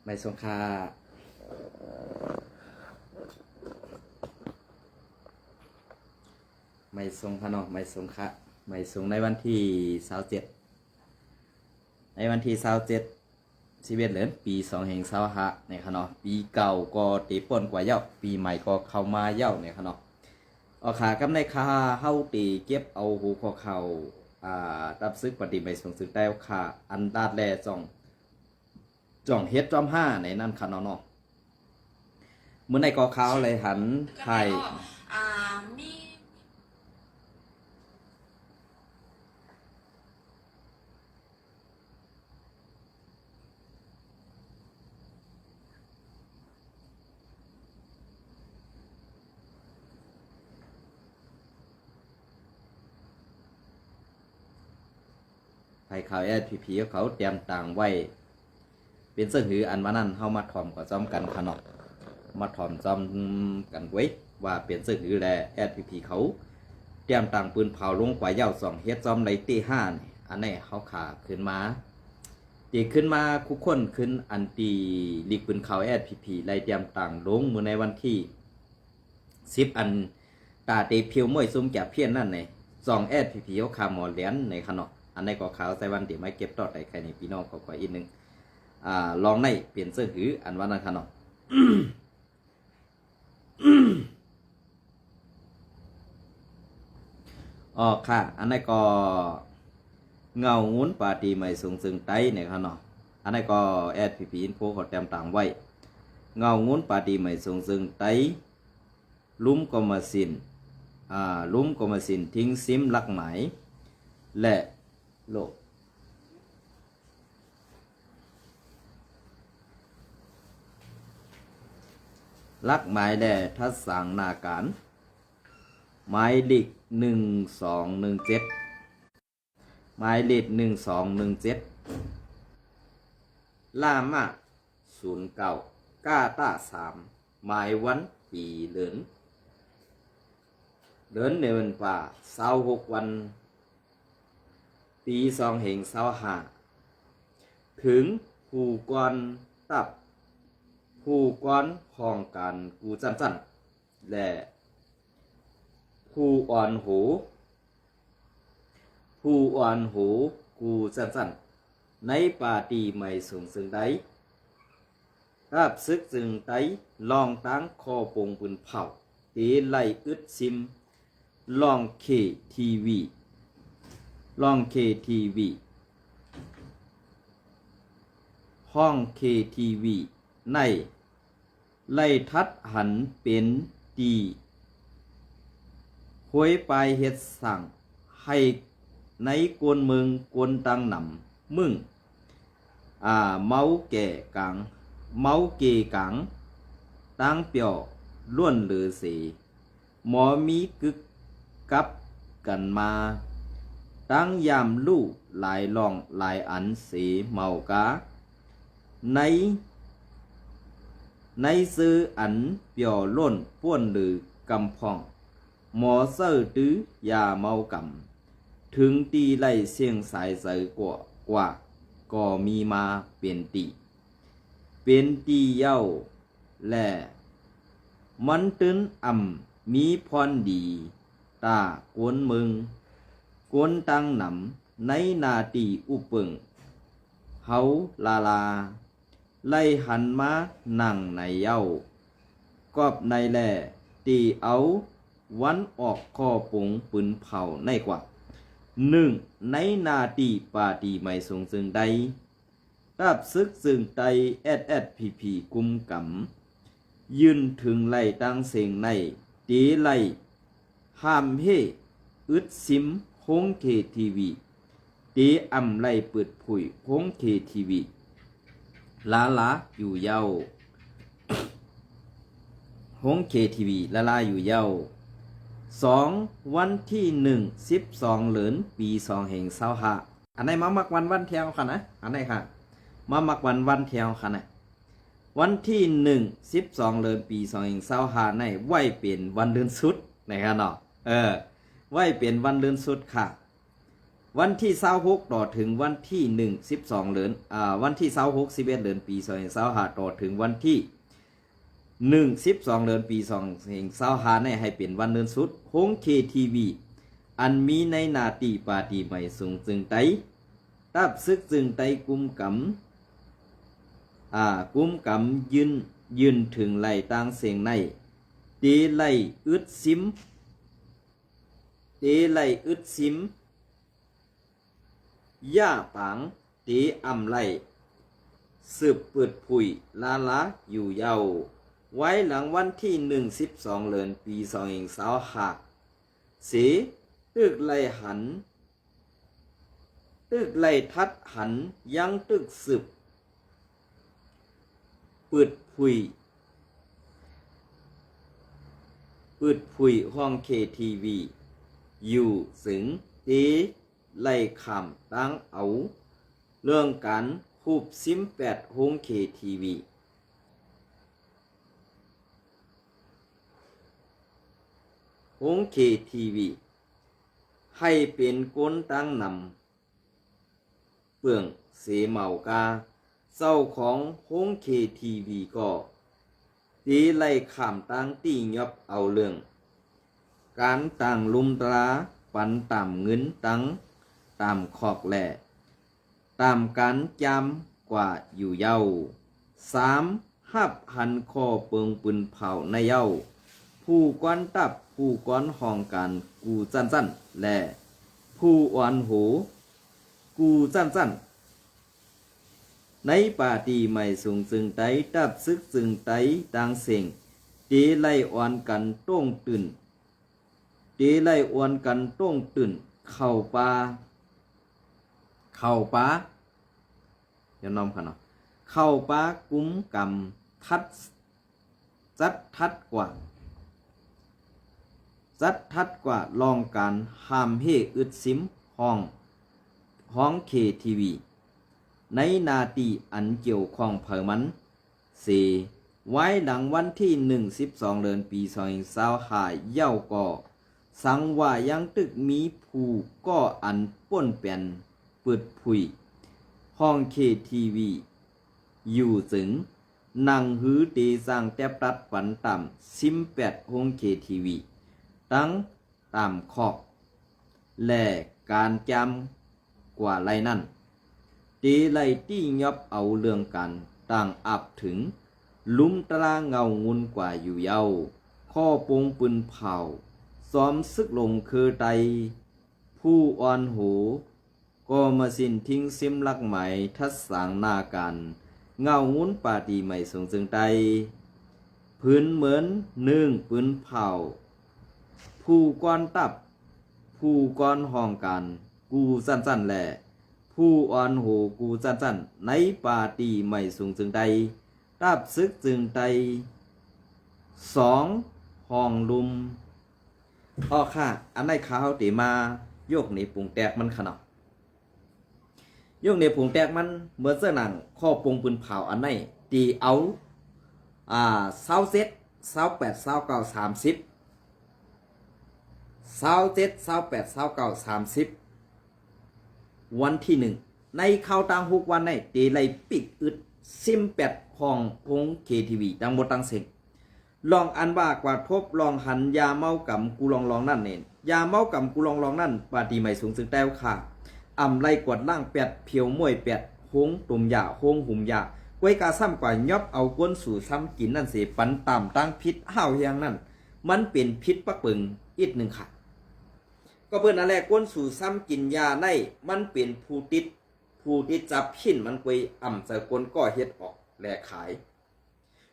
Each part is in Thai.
ไม่สงค่าไม่ทรงพนอไม่ทรงคะไม่ทรงในวันที่27ในวันที่27 11 เดือนปี2565ในขณะปีเก่าก็ตีป่นกว่าเย้าปีใหม่ก็เข้ามาเย้าในขณะเอาขากับในคาเฮาตีเก็บเอาหูข้อเข่าตับซึกปฏิบัติส่งซึกได้ขาอันดาดแลจ่องเฮ็ดจอมห้าในนั่นค่ะเนาะเมื่อในกอขาวเลยหันไทยมีไทยข่าวพีเขาเตรียมต่างไว้เป็นเสื้อหืออันว่านั้นเฮามาถ่อมก็จอมกันขนอกมาถ่อมจอมกันไว้ว่าเป็นเสื้อหือแลพีเขาเตรียมต่างปืนเผาลงกว่าเย้า2เฮ็ดจอมในตี5นี่อันนี้เฮาขาขึ้นมาตีขึ้นมาคุกคนขึ้นอันตีลีกปืนเขาพีไล่เตรียมต่างลงมื้อในวันที่10อันตาเตเพียวมวยซุ่มแก่เพี้ยนนั่นนี่2พีเขาขาหมอเหรียญในขนอกอันในก็ขาวใส่วันเดี๋ยวไม่เก็บต่อได้ใครในพี่น้องก็อีกนึงลองในเปลี่ยนเสื้อหืออันว่านั้นค่ะเนาะอ๋อค่ะอันนี้ก็เงาหุ้นปาตีใหม่สูงซึ่งไตเนี่ยค่ะเนาะอันนี้ก็พีอินโฟขอแต้มต่างไว้เงาหุ้นปาตีใหม่สูงซึ่งไตลุ่มกอมาสินลุ่มกอมาสินทิ้งซิมลักหมายและโลกลักหมายแด่ทัศสังนาการหมายเลข1217หมายเลข1217ล่ามา09ก้าต้า3หมายวันปีเดือนเดือนป่า26วันปี2565ถึงผู้กรตับผู้ก้อนห้องการกูจันและผู้อ่อนหูกูจันในปาตีใหม่สูงซึ่งใดรับซึกจึงไตลองตั้งคอปงปืนเผาตีไล่อึดซิมลองเคทีวีห้องเคทีวีในไล่ทัดหันเป็นตีห้วยปลายเฮ็ดสั่งให้ในกวนเมืองกวนตังหนำมึงเมาแก่กังเมาเกกังตังเปียวล้วนหรือสีหมอมีกึกกับกันมาตั้งยามลู่หลายลองหลายอันสีเมากาในซื้ออันเปียวล้นป้วนหรือกำพองหมอเซอร์ตื้อยาเมากำถึงตีไล่เสียงสายเสือกว่าก็มีมาเป็นตีเย้าและมันตื้นมีพรดีตากวนมึงกวนตังหนำในนาตีอุปึงเฮาลาไล่หันมานั่งในเย้ากอบในแหล่ตีเอาวันออกข้อปงปืนเผาในกว่า1ในนาตีปาตีไม่ทรงซึ่งใดรับซึกซึ่งไตพีกุมกำยืนถึงไล่ตั้งเสียงในตีไล่ห้ามเฮอึดซิมโฮงเคทีวีตีไล่เปิดผุยโฮงเคทีวีลาอยู่เย้าโฮงเคทีวีลาอยู่เย้า2วันที่12 เดือนปี2565อันไหนมามักวันเที่ยวค่ะนะอันไหนค่ะมามักวันเที่ยวค่ะนะวันที่12 เดือนปี2565ในไหวเป็นวันเดือนสุดนะครับเนาะไหวเป็นวันเดือนสุดค่ะ วันที่26ต่อถึงวันที่1 12เดือนวันที่26 11เดือนปี2025ต่อถึงวันที่1 12เดือนปี2025ให้เป็นวันเดือนสุดโฮง KTV อันมีในนาตีปาตีใหม่สูงจึงไตตับซึกจึงไตกุมกำยืนถึงไหลต่างเสียงในเตไหลอึดซิมย่าปังเตอำไหลสืบเปิดผุยลาอยู่เยาไว้หลังวันที่12เดือนปี2025เสตึกไหลทัดหันยังตึกสืบเปิดผุยห้อง KTV อยู่สึงเตไล่คำตั้งเอาเรื่องการคูบซิม8ห้อง KTV ห้อง KTV ให้เป็นก้นตั้งนำเปลืองเสเมากาเจ้าของห้อง KTV ก็ตีไล่ขามตั้งตียบเอาเรื่องการต่างลุมตราปันตามเงินตั้งตามขอกแหล่ตามการจำกว่าอยู่เย้า3หับหันคอเปิงปืนเผาในเย้าผู้ก้อนตับผู้ก้อนห้องการกูจันและผู้อ่อนหูกูจันในป่าตีใหม่สูงจึงไตตับซึกจึงไตดังเสียงเตไล่อ่อนกันต้องตื่นเข้าป่าอย่านอมค่ะเนาะเข้าป่ากุ้มกำทัดกว่าลองการห้ามเฮอึดซิมห้อง KTV ในนาตีอันเกี่ยวข้องเผอมันเสไว้ดังวันที่12เดือนปี2025เย้าก่อสังว่ายังตึกมีผู้ก็อันป่นเปลี่ยนเปิดผุยห้อง KTV อยู่ถึงนั่งหือตีสร้างแตบตัดฝันต่ำซิม8ห้อง KTV ตั้งตามขอกและการจำกว่าไรนั่นตีไล่ตี้ยบเอาเรื่องกันต่างอับถึงลุมตรางเงางุนกว่าอยู่เย้าข้อปงปืนเผาซ้อมซึกลงคือไตผู้อ่อนหูก็มาสิ้นทิ้งซิมลักไหมทัดสางหน้ากันเงางุนป่าตีใหม่สูงจึงไตพื้นเหมือนนึ่งปืนเผาผู้ก้อนตับผู้ก้อนห้องกันกูสั้นแหละผู้อ่อนโหกูจันในป่าตีไม่สูงจึงใดตับซึกจึงใด2ห้องลุมค่ะอันในข้าวตีมาโยกในปุงแตกมันขนาดโยกในปุงแตกมันเหมือนเสื้อหนังข้อปงปืนเผาอันในตีเอา27 28 29 30 27 28 29 30วันที่1ในข่าวต่าง6วันในเตไลปิกอึดซิม8ห้องพง KTV ดังบทตังเสงลองอันว่ากว่าทบลองหันยาเมากำกูลองนั่นเน่นยาเมากำกูลองนั่นปาตีใหม่สูงสึงแต้วค่ะอ่ำไล่กวดล่าง8เพียวมวย8หงตุ่มยาหงหุ่มยาไว้กาซ้ำกว่ายอบเอาก้นสู่ซ้ำกินนั่นเสปันต่ำตั้งพิษห้าวเฮียงนั่นมันเป็นพิษปักปึงอีกหนึ่งค่ะก็เปิ้นอันแรกก้นสู่ซ้ำกินยาในมันเป็นผู้ติดจับพินมันกวยอ่ำใส่ก้นก็เฮ็ดออกแลกขาย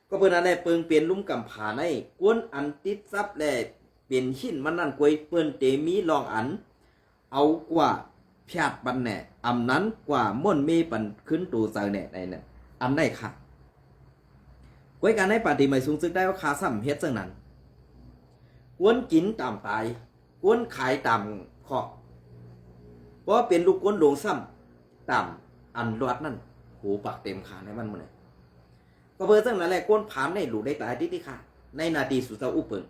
ก็เปิ้นอันแรกเปิงเปลี่ยนลุ่มกำผาในก้นอันติดซับแลเป็นหินมันนั่นกวยเปิ้นเตมีลองอันเอากว่าพยาดบันแหน่อำนั้นกว่าม่วนเมปันขึ้นตูเซอแหน่ในน่ะอำได้ค่ะกวยการในปฏิใหม่สูงซึ่งได้ว่าคาซ้ำเฮ็ดซึ่งนั้นกวนกินตามตายกวนขายตามขอเพราะเป็นลูกกวนหลวงซ้ำตามอันรอดนั่นหูปากเต็มขาในมันมื้อนี้ก็เบิ่ซึ่งนั่นแหละกวนผามในหลูได้ตายที่ค่ะในนาทีสุดเจ้าอุเปิง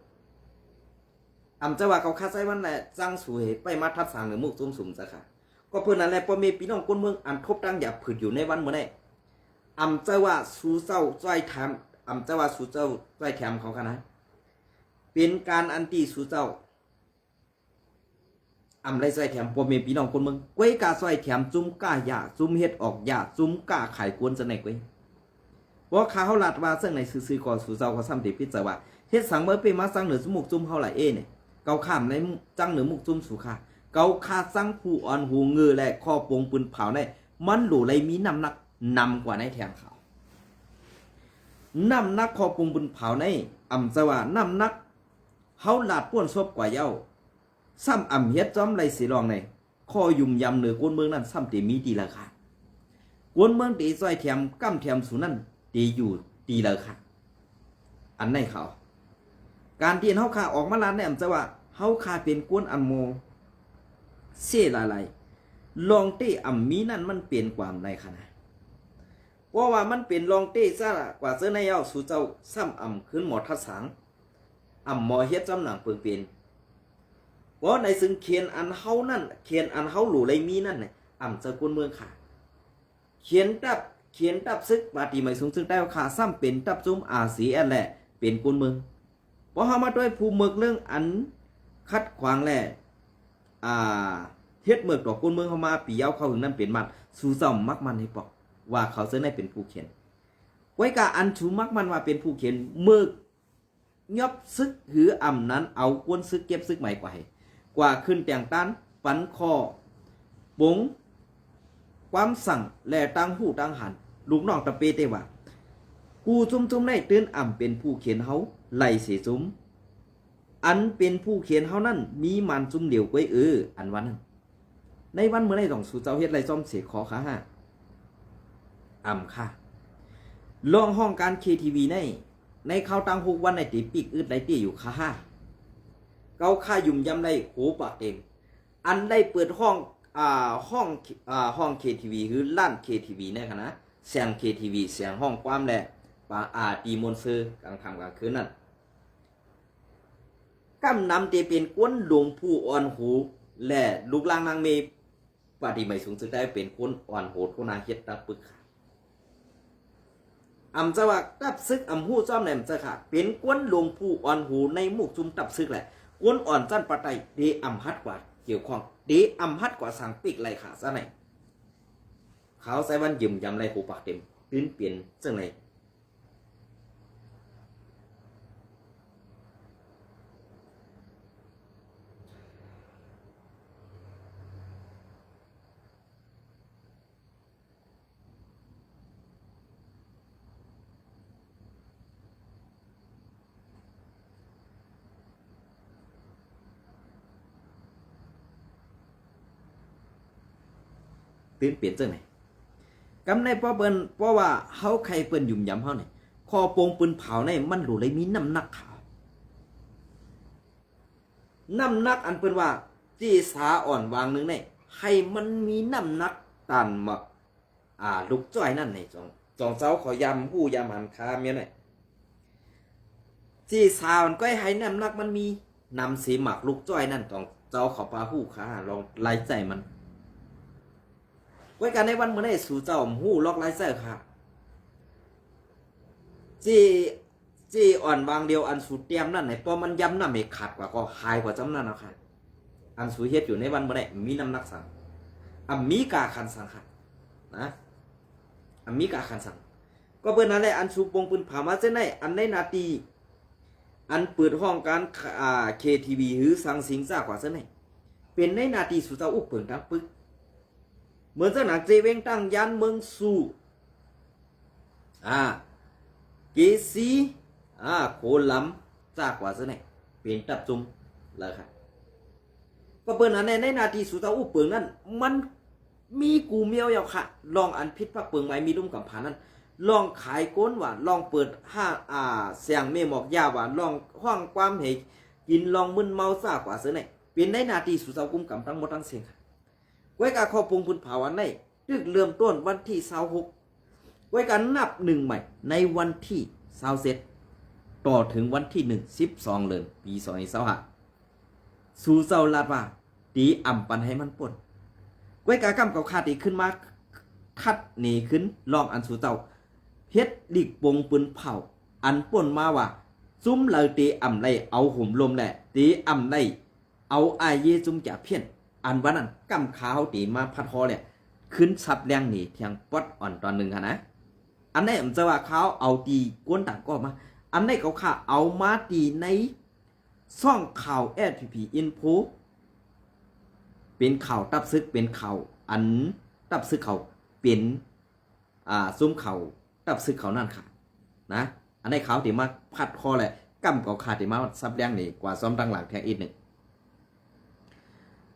อำจะว่าเขาคาใส่มันแหละจังสวยไปมาทัดสางหรือมุกซุ่มๆซะค่ะ ก็เพื่อนนั่นแหละพ่อแม่พี่น้องคนเมืองอันทบตั้งอย่าผืดอยู่ในวันเมื่อไหร่อำเจ้าว่าสู้เจ้าจ้อยแถมอำเจ้าว่าสู้เจ้าจ้อยแถมเขาค่ะนะเป็นการอันตีสู้เจ้าอำไรจ้อยแถมพ่อแม่พี่น้องคนเมืองก้วยกาจ้อยแถมจุ้มก้าหยาจุ้มเฮ็ดออกหยาจุ้มก้าขายกวนจะไหนก้วยเพราะข้าเขาลัดว่าซึ่งในซื้อๆก่อสู้เจ้าเขาซ้ำติพิจารว่าเฮ็ดสังเมื่อเป็นมาสังเหนือสมุกจุ้มเฮาหลายเนี่ยเกาข้ามในจังเหนือมุกจุ้มสู่ค่ะเกาคาสังผู้อ่อนหูเงือและข้อปงปืนเผาในมันหลูเลยมีน้ำหนักนำกว่าในแถมเขาน้ำหนักข้อปงปืนเผาในอำจะว่าน้ำหนักเฮาลาดป้วนซบกว่าเย้าซ้ำอำเฮ็ดจอมไรสีรองในข้อยุ่มยำเหนือกวนเมืองนั้นซ้ำตีมีตีราคากวนเมืองตีซอยแถมกั้มแถมสูนั่นตีอยู่ตีราคาอันในเขาการที่เฮาคาออกมาลานในอำจะว่าเฮาคาเป็นกวนอันโมเสียหลายๆลองเต้อำมีนั่นมันเปลี่ยนความในขนาดเพราะว่ามันเป็นลองเต้ซะกว่าเสื้อในเย้าสู่เจ้าซ้ำอำขึ้นหมอทัดสังอำหมอเฮ็ดจำหนังเปิงเป็นเพราะในซึ่งเขียนอันเฮานั่นเขียนอันเฮาหลู่เลยมีนั่นเนี่ยอำจะกวนเมืองค่ะเขียนตับซึกปาฏิไม่สูงซึ่งได้ค่ะซ้ำเป็นตับจุ้มอาศีอันแหละเป็นกวนเมืองเพราะเฮามาด้วยภูมิเมืองเรื่องอันคัดขวางแหละเฮ็ดเมือกดอกก้นเมืองเข้ามาปีเย้าเขาถึงนั้นเป็นมันสู่เจ้ามักมันให้ปอกว่าเขาเส้นได้เป็นผู้เขียนไว้กาอันชูมักมันว่าเป็นผู้เขียนเมือกยอบซึกหืออ่ำนั้นเอาก้นซึกเก็บซึกใหม่กว่าขึ้นแต่งตันปันคอปงความสั่งและตั้งหูตั้งหันลูกน้องตะเปเตว่ากูจุ่มได้ตื่นอ่ำเป็นผู้เขียนเฮาไล่เสียจุ่มอันเป็นผู้เขียนเฮานั้นมีมันจุ่มเดียวก้อยอันวันนั้นในวันเมื่อไรต้องสู่เจ้าเฮ็ดไรจอมเสียขอขาห้าอ่ำค่ะลองห้องการ KTV ในข่าวตัง6วันในตีปีกอึดไรตีอยู่ขาห้าเกาค่ายุ่มยำได้โหปากเต็มอันได้เปิดห้องห้อง KTV คือล้าน KTV เนี่ยค่ะนะเสียง KTV เสียงห้องความแหละตีมนซื้อกลางค่ำกลางคืนนั่นกำนำเตเป็นก้นหลวงผู้อ่อนหูและลูกลางนางเมปฏิไม่สูงสุดได้เป็นคนอ่อนโหดคนนาเฮ็ดตาปึกค่ะอำจะว่าตับซึกอำหู้จ้อมแหนมจะค่ะเป็นก้นหลวงผู้อ่อนหูในมุกจุ่มตับซึกแหละก้นอ่อนจันปะไตเดอำฮัดกว่าเกี่ยวข้องเดอำฮัดกว่าสั่งปิกไรขาซะไหนเขาใส่วันยืมยำไรหูปากเต็มเปลี่ยนจังไหนเปลี่ยนจังไหนกำในเพราะว่าเฮาใครเปิ้นยุ่มยำเฮาเนี่ยคอโปงปืนเผาในมันหลูเลยมีน้ำหนักขาวน้ำหนักอันเปิ้นว่าจีสาอ่อนวางนึงเนี่ยให้มันมีน้ำหนักตันมาลูกจ้อยนั่นในจองเจ้าขอยำหู้ยำหันคาเมียหน่อยจีสาอ่อนก็ให้น้ำหนักมันมีนำสีหมักลูกจ้อยนั่นจองเจ้าขอปลาหู้ขาลองไล่ใจมันไว้กันในวันเมื่อได้สู่เจ้าหู้ล็อกไลเซอร์ค่ะจีอ่อนวางเดียวอันสูเตรียมนั่นไหนพอมันย้ำน้ำไม่ขาดกว่าก็หายกว่าจำนั่นนะค่ะอันสูเฮ็ดอยู่ในวันเมื่อได้มีน้ำหนักสั่งมีกาคันสั่งค่ะนะมีกาคันสั่งก็เปิ้นนั่นแหละอันสูปงปืนผามาเส้นไหนอันในนาทีอันเปิดห้องการKTV หรือสังสิงซ่ากว่าเส้นไหนเป็นในนาทีสู่เจ้าอุกเปิงทั้งปึกเหมือนสนามเจเวงตั้งยันเมืองสู่เกซีโคลัมจากกว่าซะเนี่ยเป็นตับจุ่มเลยค่ะก็เปิ้นอันในนาทีสุดท้ายอุปเปิงนั้นมันมีกูเมียวค่ะลองอันพิษพักเปิงไม้มีลุ่มกับผานั้นลองขายก้นว่าลองเปิดเสียงเมหมอกยาว่าลองห้องความเหตุกินลองมึนเมาซากว่าซะเนี่ยเป็นในนาทีสุดท้ายกุมกับทั้งหมดทั้งเสียงค่ะไว้การขอปรุงพื้นเผาวันในดึกเริ่มต้นวันที่26ไว้การนับ1ใหม่ในวันที่27ต่อถึงวันที่12เดือนปี2025สู่เจ้าลาดว่าตีอ่ำปันให้มันป่น ก้วยกากำเก่าขาดอีกขึ้นมาคัดหนีขึ้นลองอันสู่เจ้าเฮ็ดลิกปงปืนเผาอันป่นมาว่าซุ้มเลยตีอ่ำไรเอาหุ่มลมแหละตีอ่ำไรเอาอายเยจุ่มจ่าเพี้ยนอันวันนั้นกำขาวตีมาพัดฮอเนี่ยขึ้นซับแรงหนีเทียงปอดอ่อนตอนหนึ่งนะอันนี้ผมจะว่าเขาเอาตีก้นต่างก็มาอันนี้เขาข่าเอามาตีในซ่องข่าว SPP Info เป็นข่าวตับซึกเป็นข่าวอันตับซึกเขาเป็นซุ้มเขาตับซึกเขานั่นค่ะนะอันนี้เขาตีมาพัดคอเลยกำเขาขาดตีมาซับแรงนี่กว่าซ้อมตั้งหลังแทงอีกหนึ่ง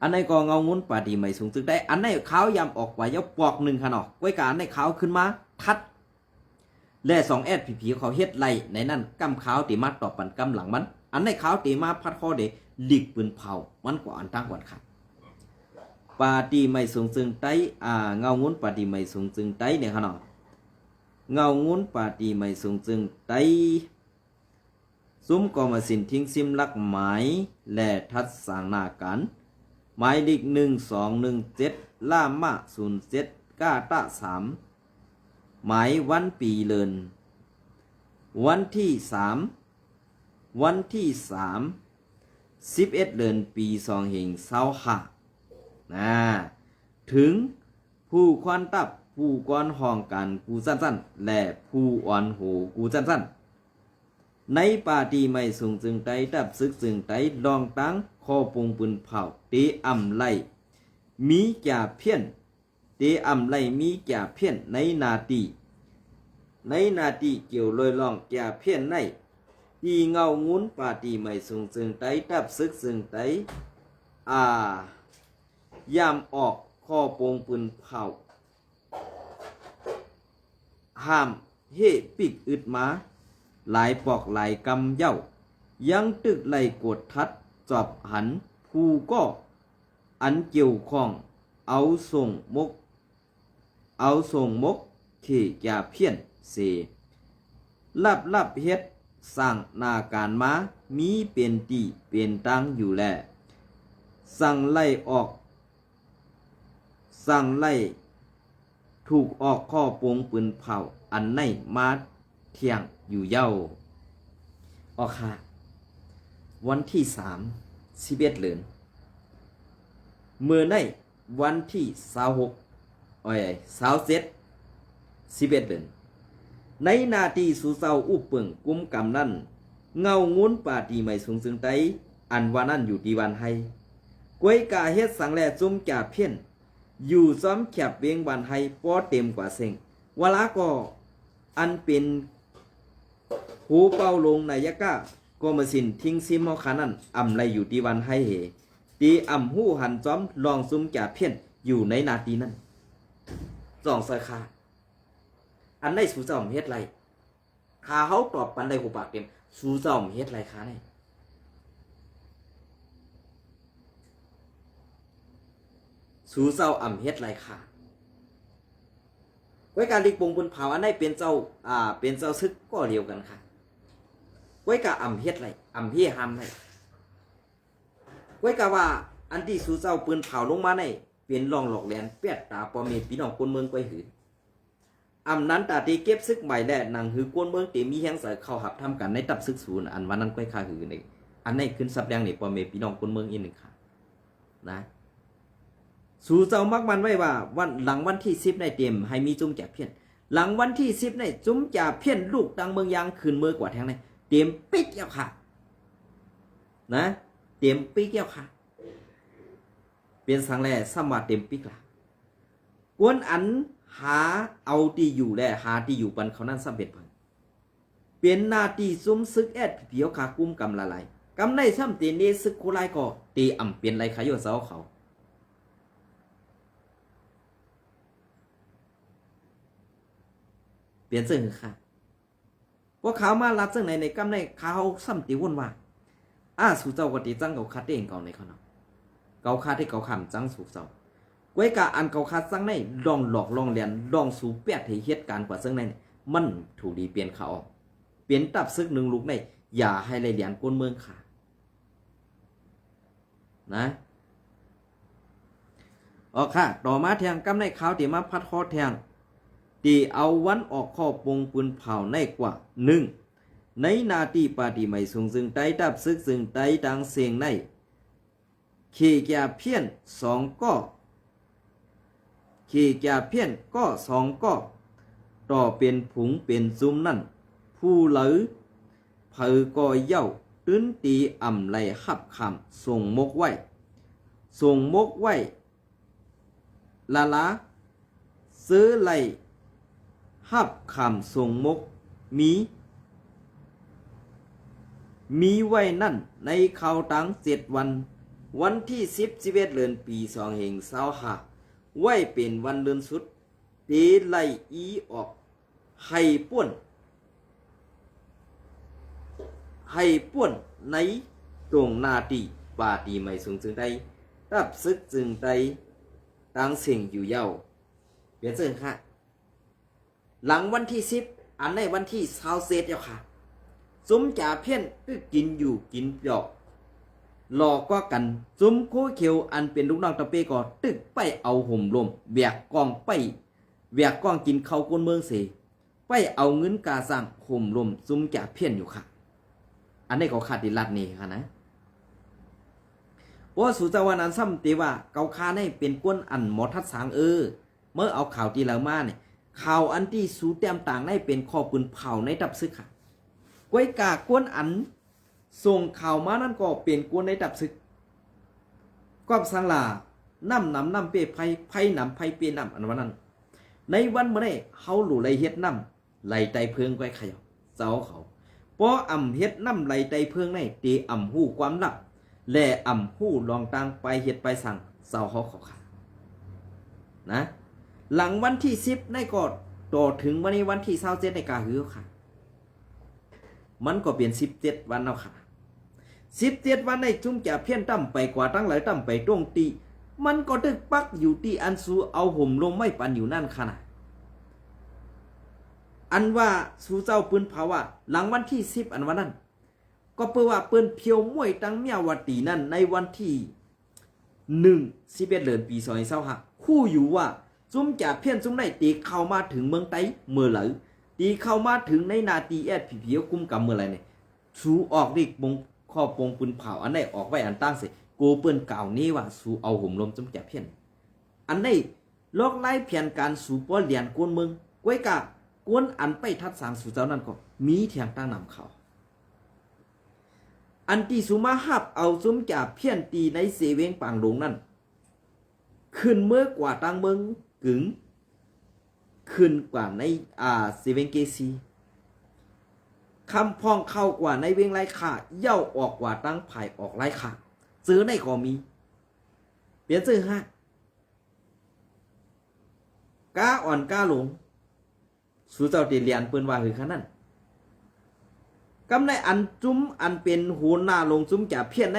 อันนี้ก็เงางุ้นป่าดีไม่สูงซึกได้อันนี้เขายำออกไว้ยกปอกหนึ่งขนาดไว้การในเขาขึ้นมาทัดและ2 SPP เขาเฮ็ดไรในนั้นกำเขาตีมาต่อปันกำหลังมันอันนี้เขาตีมาพัดคอเดหลีกปืนเผามันกว่าอันตั้งกว่าค่ะป่าดีไม่สูงซึงไตเงางุ้นป่าดีไม่สูงซึงไตเนี่ยขนาดเงางุ้นป่าดีไม่สูงซึงไตซุ้มกอมสินทิ้งซิมลักหมายและทัดสางนาการหมายเลข1217ล่ามะ07ก้าตะ3หมายวันปีเลินวันที่3 11 เดือนปี2525ถึงผู้ควันตับผู้ก้อนห้องกันกูสั้นๆและผู้อ่อนโหกูสั้นๆในป่าตีไม่สูงจึงไตตับซึกจึงไตลองตั้งคอปงปืนเผาตีอ่ำไล่มีจ่าเพี้ยนตีอ่ำไล่มีจ่าเพี้ยนในนาตีเกี่ยวลอยลองจ่าเพี้ยนในตีเงางุ้นป่าตีไม่สูงจึงไตตับซึกจึงไตยามออกคอปงปืนเผาห้ามเฮปิกอึดมาหลายปอกหลายกำเย้ายังตึกไหลกดทัดจอบหันผู้ก็อันเกี่ยวข้องเอาส่งมกเขยาเพี้ยนเสลับเฮ็ดสร้างนาการมามีเป็นตีเป็นตังอยู่แลสั่งไล่ถูกออกข้อปงปืนเผาอันในมาเที่ยงอยู่เย้าออกค่ะวันที่11 เดือนเมื่อในวันที่27 11 เดือนในนาทีสู่เศร้าอุปเปิงกุมกำนั้นเงางุ้นป่าตีไม่สูงซึ่งไตอันว่านั่นอยู่ดีวันให้กวยกาเฮ็ดสังแลจุ่มจ่าเพี้ยนอยู่ซ้อมแคบเวียงวันให้ป้อเต็มกว่าเซ็งวลาก็อันเป็นหูเป้าลงนายกะก็มาสินทิ้งซิมเฮาขานั่นอำไรอยู่ที่วันให้เหตีอำหู้หันจ้อมลองซุ่มจ่าเพี้ยนอยู่ในนาทีนั้นสองสายคาอันได้สู่เจ้าเฮ็ดไรคาเขาตอบปันได้หูปากเต็มสู่เจ้าเฮ็ดไรคาได้สู่เจ้าเฮ็ดไรคาไว้การลิกปงบนเผาอันได้เป็นเจ้าซึกก็เดียวกันค่ะไว้กะเฮ็ดไรเฮียหำไรไว้กะว่าอันที่สู่เจ้าปืนเผาลงมาในเป็นรองหลอกแหลนเปียดตาปอมีพี่น้องคนเมืองไว้หือนั้นตาตีเก็บซึกใหม่แด่นางหือกวนเมืองตีมีแห้งใส่เข้าหับทำกันในตับซึกศูนย์อันวันนั้นไว้คาหือในอันนี้ขึ้นสับแดงนี่ปอมีพี่น้องคนเมืองอีกหนึ่งค่ะนะสู่เจ้ามักมันไว้ว่าวันหลังวันที่10ในเต็มให้มีจุ้มจ่าเพี้ยนหลังวันที่10ในจุ้มจ่าเพี้ยนลูกดังเมืองยางคืนมือกว่าแทงในเต็มปิ๊กแล้วค่ะนะเต็มปิ๊กแล้วค่ะเป็นสังแลสมาเต็มปิ๊กละกวนอันหาเอาที่อยู่และหาที่อยู่ปันเขานั่นสำเร็จพังเป็นนาทีซุ้มซึกเพียวขากุ้มกำละลายกำในซ้ำเตเนซึกโคไลก็ตีเป็นไรขายโยเสาเขาเปลี่ยนซึ่งค่ะว่าเขามารับซึ่งในกำในเขาซ้ำตีวนว่าสู่เจ้ากติจังเขาคัดเองเก่าในเขาเนาะเก่าคัดที่เขาคำจังสู่เจ้าไว้กะอันเก่าคัดซังในลองหลอกลองเลียนลองสู่แปดให้เหตุการณ์กว่าซึ่งในมันถูกดีเปลี่ยนเขาออกเปลี่ยนตับซึกหนึ่งลูกในอย่าให้เลยเลียนก้นเมืองค่ะนะ อ๋อค่ะต่อมาแทงกำในขาวที่มาพัดคอแทงที่เอาวันออกข้อปงปืนเผาในกว่า1ในนาทีปาฏิไม่สูงซึ่งไตดับซึกซึ่งไตดังเสียงในเขแก่เพี้ยน2ก็เขแก่เพี้ยนก็2ก็ต่อเป็นผุงเป็นซุมนั่นผู้เหลือเผอก็เย่าตื้นตีอ่ำไหลหับคำส่งมกไว้ส่งมกไว้ละซื้อไหลหับคำส่งมกมีไว้นั่นในข่าวตัง7 วันวันที่11 เดือนปี2525ไว้เป็นวันเดือนสุดเตไลอีออกให้ป่วนในตรงนาตีปาตีไม่สูงจึงได้รับซึกจึงได้ตั้งเสียงอยู่เย้าเปลี่ยนเสียงค่ะหลังวันที่10อันในวันที่20เซตเจ้าค่ะซุ้มจ่าเพี้ยนก็กินอยู่กินเปล่าหลอกก็กันซุ้มโคเขียวอันเป็นลูกน้องตะเปก็ตึกไปเอาห่มลมแบกกองไปแบกกองกินข้าวก้นเมืองเสไปเอาเงินกาสั่งห่มลมซุ้มจ่าเพี้ยนอยู่ค่ะอันนี้ก็ขาดดิลัดนี่ค่ะนะเพราะสุจาวานันซ้ำตีว่าเกาคาในเป็นก้นอันหมอทัดสางเมื่อเอาข่าวที่เรามาเนี่ยข่าวอันที่สูแต้มต่างในเป็นข้อปืนเผาในดับซึกค่ะก้วยกากวนอันส่งข่าวมานั่นก็เปลี่ยนกวนในดับซึกกอบสังลาน้ำเปไผ่น้ำไผ่เปน้ำอันวันนั้นในวันเมื่อนี้เขาหลู่ไหลเฮ็ดน้ำไหลไตเพิงก้อยขยเจ้าเขาเพราะอ่ำเฮ็ดน้ำไหลไตเพิงในตีอ่ำหู้ความลับแล่อ่ำหู้ลองตังไปเฮ็ดไปสั่งเจ้าเขาค่ะนะหลังวันที่10ในก็ต่อถึงวันที่27ในกาหือค่ะมันก็เปลี่ยน17 วันแล้วค่ะ17 วันในจุ่มจะเพี้ยนตั้มไปกว่าตั้งหลายตั้มไปตรงตีมันก็ตึกปักอยู่ที่อันสูเอาห่มลมไม่ปันอยู่นั่นค่ะนะอันว่าสูเจ้าปืนเผาว่าหลังวันที่10อันวันนั้นก็เปิดว่าปืนเพียวมวยตั้งเมียววัตีนั่นในวันที่11 เดือนปี2025คู่อยู่ว่าจุ่มจะเพี้ยนจุ่มได้ตีเข้ามาถึงเมืองไต้เมื่อไหร่ตีเข้ามาถึงในนาทีผีกุมกำเมื่อไรเนี่ยสูออกดิบงข้อปงปืนเผาอันไหนออกไว้อันตั้งเสกูเปิ้นเก่านี้ว่าสูเอาห่มลมจมแก่เพี้ยนอันไหนลอกไล่เพียนการสูป้อเลียนกวนเมืองก้วยกะกวนอันไปทัดสางสู่เจ้านั่นก็มีเถียงตั้งนำเขาอันที่สูมาหับเอาจุมจ่าเพี้ยนตีในเสเวงปางหลงนั่นขึ้นเมื่อกว่าตั้งเมืองกึ๋งขึ้นกว่าในเซเว่นเกซีคำพองเข้ากว่าในเวงไรขาเย่าออกกว่าตั้งภายออกไรขาซื้อในก็มีเปลี่ยนซื้อฮะก้าอ่อนก้าหลงสู่เจ้าตีเลียนปืนว่าหือขนาดกำในอันจุ้มอันเป็นโหนหน้าลงจุ้มจ่าเพี้ยนใน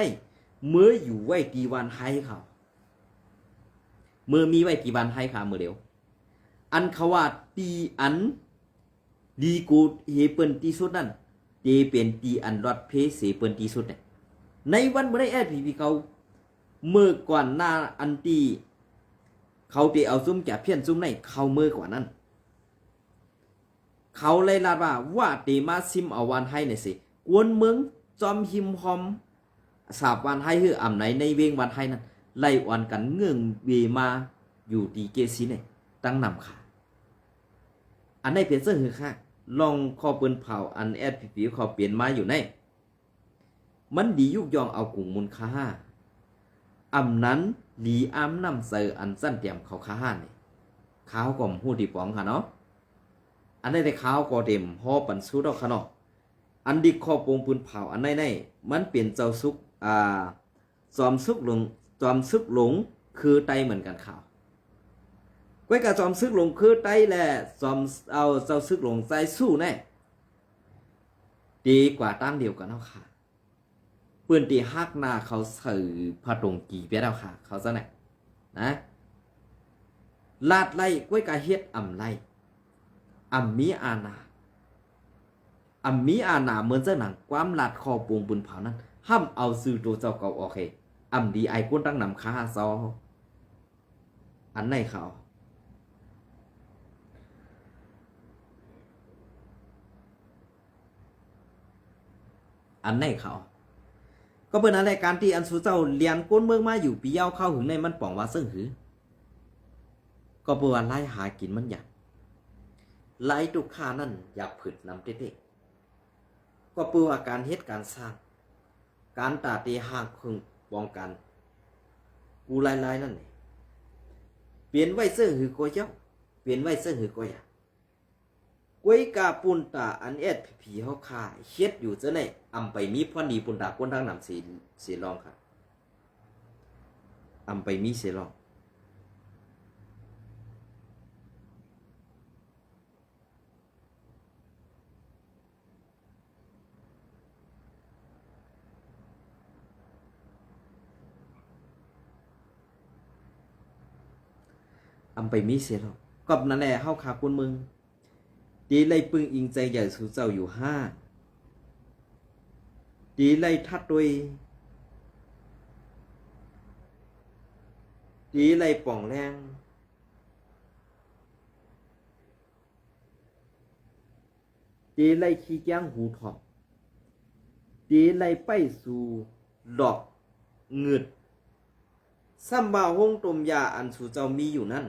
เมื่ออยู่ไว้ตีวันให้เขาเมื่อมีไว้ตีวันให้ค่ะเมื่อเดียวอันเขาว่าตีอันดีกูเฮเปิลตีสุดนั่นเจเป็นตีอันรอดเพเสเปิลตีสุดเนี่ยในวันเมื่อได้พีเขาเมื่อก่อนหน้าอันตีเขาตีเอาซุ่มแก่เพี้ยนซุ่มในเขาเมื่อกว่านั้นเขาเลยลาดว่าตีมาซิมเอาวันให้เนี่ยสิกวนเมืองจอมหิมหอมสาบวันให้คืออ่ำไหนในเวงวันให้นั้นไล่วันกันเงื่องเวมาอยู่ตีเกซีเนี่ยตั้งนำค่ะอันในเปลี่ยนเสื้อหือค่ะลองคอปืนเผาอันผีเขาเปลี่ยนมาอยู่ในมันดียุกยองเอากลุ่มมูลค่าอำนั้นหลีอ้ำนำเสืออันสั้นเตรียมเขาค่าเนี่ยข้าวก่อมหูดีปองค่ะเนาะอันในข้าวก็เต็มห่อปันสู้ดอกค่ะเนาะอันดีคอปงปืนเผาอันในมันเปลี่ยนเจ้าซุกจอมซุกหลงคือไตเหมือนกันข่าวก้อยกะจอมซึกหลงคือไตแหละจอมเอาเจ้าซึกหลงใจสู้แน่ดีกว่าตั้งเดียวกันเอาค่ะปืนตีฮักนาเขาสื่อพระตรงกี่เปียเอาค่ะเขาซะไหนนะลาดไล่ก้อยกะเฮ็ดอ่ำไล่อ่ำมีอาณาเหมือนเจ้าหนังความลาดคอปวงบุญเผานั้นห้ามเอาซื้อตัวเจ้าเก่าโอเคอ่ำดีไอก้นตั้งนำค้าซอ อันไหนเขาอันไหนเขาก็เป็นอะไรการที่อันสูเจ้าเรียนก้นเมืองมาอยู่ปีเย้าเข้าหึงในมันป่องว่าซึ่งหือก็เพื่อไล่หากินมันอยากไล่ตุกข้านั่นอยากผึดนำเต้ๆก็เพื่อการเฮ็ดการสร้างการตาตีห่างคึงป้องกันกูไล่นั่นนี่เปลี่ยนไว้ซึ่งหือก็เย้าเปลี่ยนไว้ซึ่งหือก็อยากกวยกาปุนตาอันเอ็ดผีเฮาคาเฮ็ดอยู่ซะในอำไปมีพรดีปุนตาก้นทางนำสีรองค่ะอำไปมีเสียรองอำไปมีเสียรองกับนั่นแหละเฮาคาคนเมืองดีไล่ปึงอิงใจใหญ่สู่เจ้าอยู่5ดีไล่ทัดโดยดีไล่ป่องแรงดีไล่ขี้จ้างหูถอกดีไล่ไปสู่ดอกเงืดซ้ำบ่าวห้องตมยาอันสู่เจ้ามีอยู่นั่น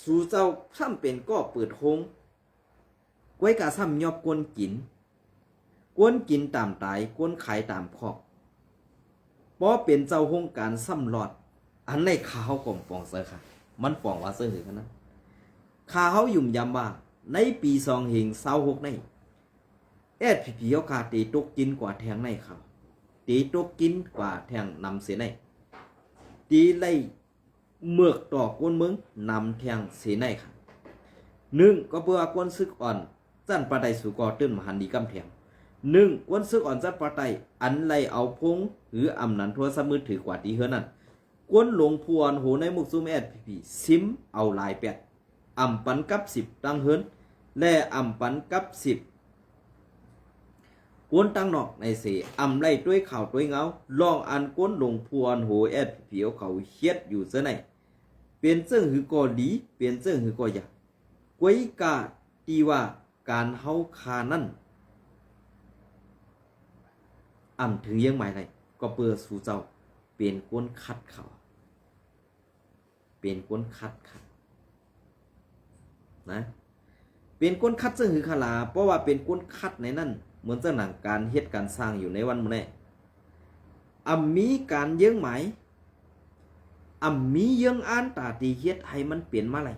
สู่เจ้าซ้ำเป็นก็เปิดห้องกวยกะซ้ำยอบกวนกินตามตายกวนขายตามคอกบ่เป็นเจ้าห้องการซ้ำหลอดอันในข่าวก่อมปองเสือค่ะมันปองว่าเสือหือกันนะข่าวยุ่มยำว่าในปี2026ในเอ็ดผีเขาขาตีตกกินกว่าแทงในข่าวตีตกกินกว่าแทงนำเสียในตีไล่เมือกต่อกวนเมืองนำแทงเสียในค่ะ1ก็เพื่อกวนซึกอ่อนจันปะไดสู่ก่อตื้นมหันดีกำแถม1กวนซึกอ่อนจันปะไดอันไล่เอาพงหรืออำนันโทรศัพท์มือถือกว่าดีเฮือนั่นกวนหลงพวนโหในมุกซุมแอดพีซิมเอาลาย8อำปันกับ10ตั้งเฮินและอำปันกับ10กวนตั้งนอกในเสอำไล่ด้วยข่าวด้วยเงาลองอันกวนหลงพวนโหแอดพีเขาเฮ็ดอยู่ซะไหนเปลี่ยนเจิ้งหือก็ดีเปลี่ยนเจิ้งหือก็อยากกวยกาตีว่าการเฮาคานั่นถึงยังหมายไรก็เปื่อสู่เจ้าเป็นกวนคัดเขาเป็นกวนคัดค่ะนะเป็นกวนคัดซึ่งคือขลาเพราะว่าเป็นกวนคัดในนั่นเหมือนเจ้าหนังการเฮ็ดการสร้างอยู่ในวันมื้อนี้มีการเยื่องหมายมีเยื่องอ่านตาตีเฮ็ดให้มันเปลี่ยนมาไร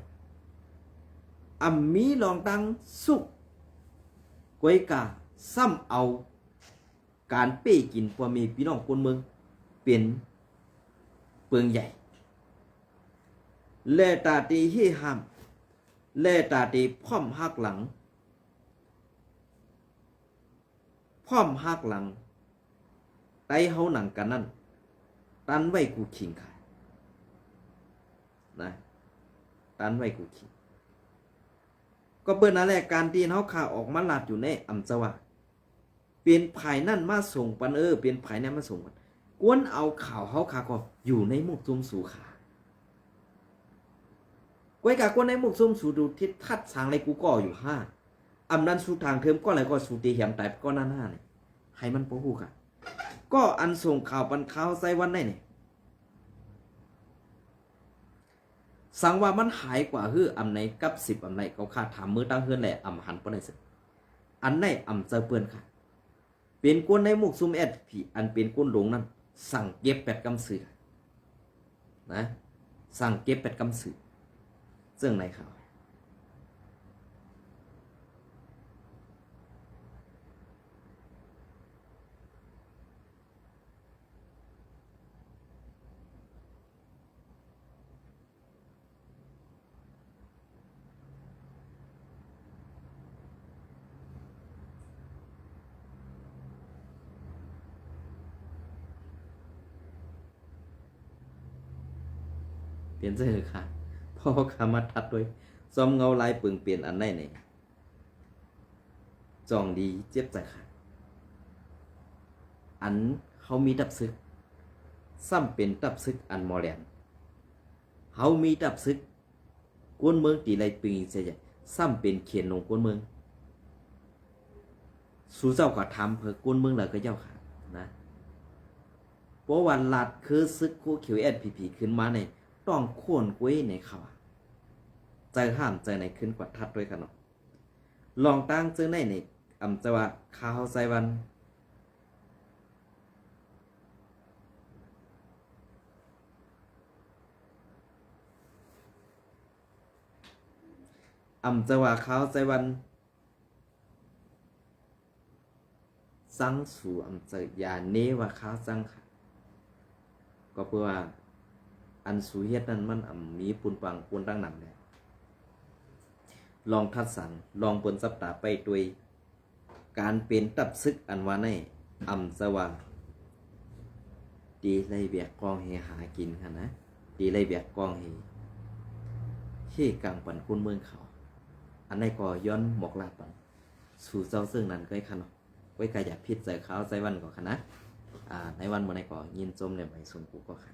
มีลองตั้งสุกกวยกาซ้ำเอาการเป้กินพอมีพี่น้องคนเมืองเป็นเปลืองใหญ่แลตาตีเฮห้ามแลตาตีพร้อมหักหลังไตเฮาหนังกันนั่นตันไว้กูขิงค่ะนะตันไว้กูขิงก็เปิ้นนั่นแหละการที่เฮาข่าออกมาลาดอยู่ในอำจาวาเปลี่ยนภายนั่นมาส่งปันเปลี่ยนภายนั้นมาส่งปันกวนเอาข่าวเฮาข่าก็อยู่ในมุกซุมสู่ขากวยกากวนในมุกซุมสู่ดูทิศทัดสางไรกูก็อยู่5อำนั้นสู่ทางเทิมก็อะไรก็สู่ตีเหียมตายก็นั่น5นี่ให้มันบ่ฮู้ค่ะก็อันส่งข่าวปันข่าวใส่วันได้นี่สังว่ามันหายกว่าฮืออำไหนกับ10อำไหนเขาค่าถามมือตั้งเฮือนแหละอำหันบ่ได้สึอันไหนอำเจอเปิ้นค่ะเป็นกวนในมุกซุมแอดผีอันเป็นกวนหลงนั้นสั่งเก็บ8กำสือนะสั่งเก็บ8กำสือซึ่งในข่าวเปลี่ยนเสื้อค่ะพ่อขามาทัดด้วยซ้อมเงาลายปึงเปลี่ยนอันไหนเนี่ยจองดีเจ็บใจค่ะอันเขามีตับซึกซ้ำเป็นตับซึกอันมอแลนเ เฮามีดับซึกกวนเมืองตีไรปีเสียซ้ำเป็นเขียนลงกวนเมืองสู่เจ้าก็ทำเพื่อกวนเมืองแล้วก็เจ้าค่ะนะเพราะวันลัดคือซึกคู่ QSPP ขึ้นมาในต้องโค่นกล้วยในเขาใจห้ามใจในขึ้นกว่าทัดด้วยกันเนาะลองตั้งเจอในอำจะว่าข้าวไซวันอำจะว่าข้าวไซวันสังสู่อำจะยาเนว่าข้าวสังค่ะก็เพื่อว่าอันสูเฮ็ดนั้นมันมีปุนปังปุนตั้งหนังเนี่ยลองทัดสันลองปนสัปดาห์ไปด้วยการเป็นตับซึกอันว่าในอำจะว่าดีไรเบียกกองเฮหากินค่ะนะดีไรเบียกกองเฮที่กลางปันคุณเมืองเขาอันในก็ย้อนหมอกลาปันสู่เจ้าซึ่งนั้นก็ให้คันไว้กายอย่าพิษใส่เขาใส่วันก่อนค่ะนะในวันเมื่อไหร่ก็ยินจมในใบสมกูก็ค่ะ